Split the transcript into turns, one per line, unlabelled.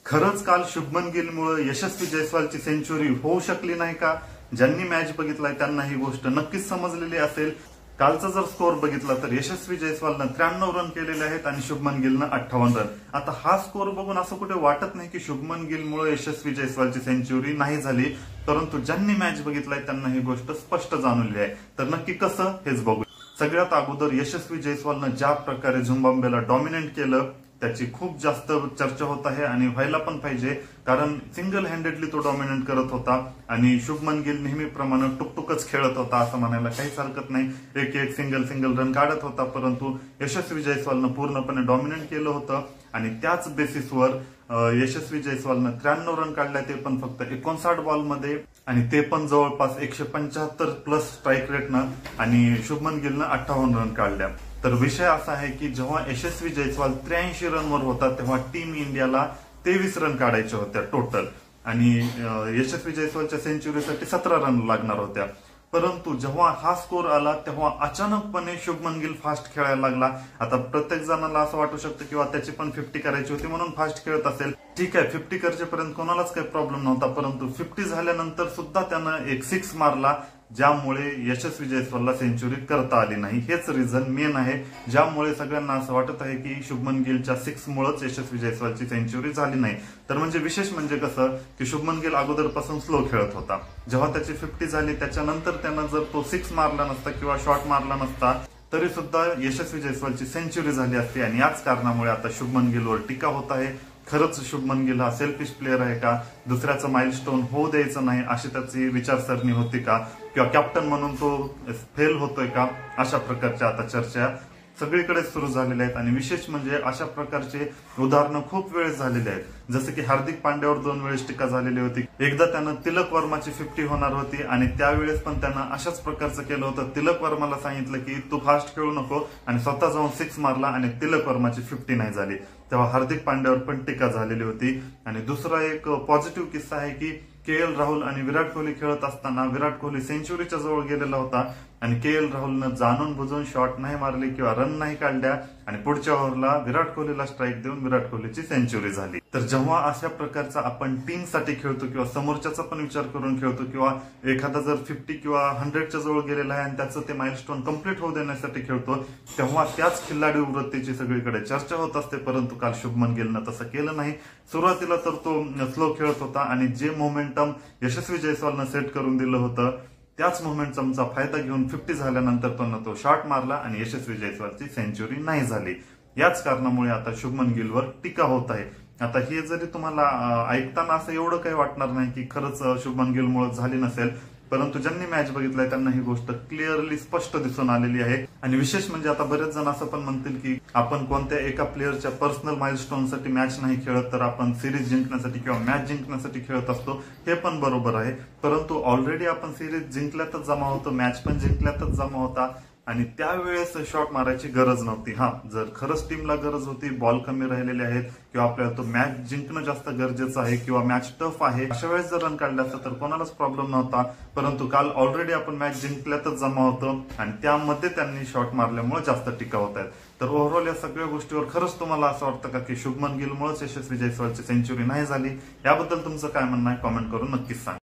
खरंच काल शुभमन गिलमुळे यशस्वी जयस्वालची सेंचुरी होऊ शकली नाही का? ज्यांनी मॅच बघितलाय त्यांना ही गोष्ट नक्कीच समजलेली असेल। कालचा जर स्कोर बघितला तर यशस्वी जयस्वालनं 93 रन केलेले आहेत आणि शुभमन गिलनं 58 रन। आता हा स्कोर बघून असं कुठे वाटत नाही की शुभमन गिलमुळे यशस्वी जयस्वालची सेंचुरी नाही झाली, परंतु ज्यांनी मॅच बघितलाय त्यांना ही गोष्ट स्पष्ट जाणवली आहे। तर नक्की कसं हेच बघू। सगळ्यात अगोदर यशस्वी जयस्वालनं ज्या प्रकारे झिम्बाब्वेला डॉमिनेट केलं त्याची खूप जास्त चर्चा होत आहे आणि व्हायला पण पाहिजे, कारण सिंगल हँडेडली तो डॉमिनेट करत होता आणि शुभमन गिल नेहमीप्रमाणे टुकटुकच खेळत होता असं म्हणायला काहीच हरकत नाही। एक एक सिंगल रन काढत होता, परंतु यशस्वी जयस्वालनं पूर्णपणे डॉमिनेट केलं होतं आणि त्याच बेसिसवर यशस्वी जयस्वालनं 93 रन काढले, ते पण फक्त 59 बॉलमध्ये आणि ते पण जवळपास 175 प्लस स्ट्राईक रेटनं, आणि शुभमन गिलनं 58 रन काढल्या। तर विषय असा आहे की जेव्हा यशस्वी जयस्वाल 83 रनवर होता तेव्हा टीम इंडियाला 23 रन काढायच्या होत्या टोटल आणि यशस्वी जयस्वालच्या सेंचुरीसाठी 17 रन लागणार होत्या। परंतु जेव्हा हा स्कोर आला तेव्हा अचानकपणे शुभमन गिल फास्ट खेळायला लागला। आता प्रत्येक जणाला असं वाटू शकतं किंवा त्याची पण 50 करायची होती म्हणून फास्ट खेळत असेल, ठीक आहे, 50 करेपर्यंत कोणालाच काही प्रॉब्लेम नव्हता, परंतु 50 झाल्यानंतर सुद्धा त्यानं एक 6 मारला, ज्यामुळे यशस्वी जयस्वालला सेंचुरी करता आली नाही। हेच रिझन मेन आहे ज्यामुळे सगळ्यांना असं वाटत आहे की शुभमन गिलच्या 6 मुळेच यशस्वी जयस्वालची सेंचुरी झाली नाही। तर म्हणजे विशेष म्हणजे कसं की शुभमन गिल अगोदरपासून स्लो खेळत होता, जेव्हा त्याची 50 झाली त्याच्यानंतर त्यानं जर तो 6 मारला नसता किंवा शॉट मारला नसता तरी सुद्धा यशस्वी जयस्वालची सेंचुरी झाली असती आणि याच कारणामुळे आता शुभमन गिलवर टीका होत आहे। खरंच शुभमन गिल हा सेल्फिश प्लेअर आहे का? दुसऱ्याचं माइलस्टोन होऊ द्यायचं नाही अशी त्याची विचारसरणी होती का? किंवा कॅप्टन म्हणून तो फेल होतोय का? अशा प्रकारच्या आता चर्चा सगळीकडे सुरू झालेल्या आहेत आणि विशेष म्हणजे अशा प्रकारचे उदाहरणं खूप वेळेस झालेले आहेत। जसं की हार्दिक पांड्यावर 2 वेळेस टीका झालेली होती। एकदा त्यानं तिलक वर्माची 50 होणार होती आणि त्यावेळेस पण त्यानं अशाच प्रकारचं केलं होतं। तिलक वर्माला सांगितलं की तू फास्ट खेळू नको आणि स्वतः जाऊन 6 मारला आणि तिलक वर्माची 50 नाही झाली, तेव्हा हार्दिक पांड्यावर पण टीका झालेली होती। आणि दुसरा एक पॉझिटिव्ह किस्सा आहे की के.एल. राहुल आणि विराट कोहली खेळत असताना विराट कोहली सेंचुरीच्या जवळ गेलेला होता आणि के.एल. राहुलनं जाणून बुजून शॉट नाही मारले किंवा रन नाही काढल्या आणि पुढच्या ओव्हरला विराट कोहलीला स्ट्राईक देऊन विराट कोहलीची सेंचुरी झाली। तर जेव्हा अशा प्रकारचा आपण टीमसाठी खेळतो किंवा समोरच्याचा पण विचार करून खेळतो किंवा एखादा जर 50 किंवा 100च्या जवळ गेलेला आहे आणि त्याचं ते माइलस्टोन कंप्लीट होऊ देण्यासाठी खेळतो, तेव्हा त्याच खिल्लाडी वृत्तीची सगळीकडे चर्चा होत असते। परंतु काल शुभमन गिलनं तसं केलं नाही। सुरुवातीला तर तो स्लो खेळत होता आणि जे मोमेंटम यशस्वी जयस्वालनं सेट करून दिलं होतं त्याच मोमेंटमचा फायदा घेऊन 50 झाल्यानंतर तो शॉट मारला आणि यशस्वी जयस्वालची सेंचुरी नाही झाली। याच कारणामुळे आता शुभमन गिलवर टीका होत आहे। आता हे जरी तुम्हाला ऐकताना असं एवढं काही वाटणार नाही की खरंच शुभमन गिलमुळे झाली नसेल, परंतु ज्यांनी मॅच बघितलाय त्यांना ही गोष्ट क्लिअरली स्पष्ट दिसून आलेली आहे। आणि विशेष म्हणजे आता बरेच जण असं पण म्हणतील की आपण कोणत्या एका प्लेअरच्या पर्सनल माइलस्टोनसाठी मॅच नाही खेळत, तर आपण सिरीज जिंकण्यासाठी किंवा मॅच जिंकण्यासाठी खेळत असतो। हे पण बरोबर आहे, परंतु ऑलरेडी आपण सिरीज जिंकल्यातच जमा होतो, मॅच पण जिंकल्यातच जमा होता आणि त्यावेळेस शॉट मारायची गरज नव्हती। हा, जर खरंच टीमला गरज होती, बॉल कमी राहिलेले आहेत किंवा आपल्याला तो मॅच जिंकणं जास्त गरजेचं आहे किंवा मॅच टफ आहे, अशा वेळेस जर रन काढले असतं तर कोणालाच प्रॉब्लेम नव्हता। परंतु काल ऑलरेडी आपण मॅच जिंकल्यातच जमा होतो आणि त्यामध्ये त्यांनी शॉट मारल्यामुळे जास्त टीका होत आहेत। तर ओव्हरऑल या सगळ्या गोष्टीवर खरंच तुम्हाला असं वाटतं का की शुभमन गिलमुळेच यशस्वी जयस्वालची सेंचुरी नाही झाली? याबद्दल तुमचं काय म्हणणं आहे? कॉमेंट करून नक्कीच सांगा।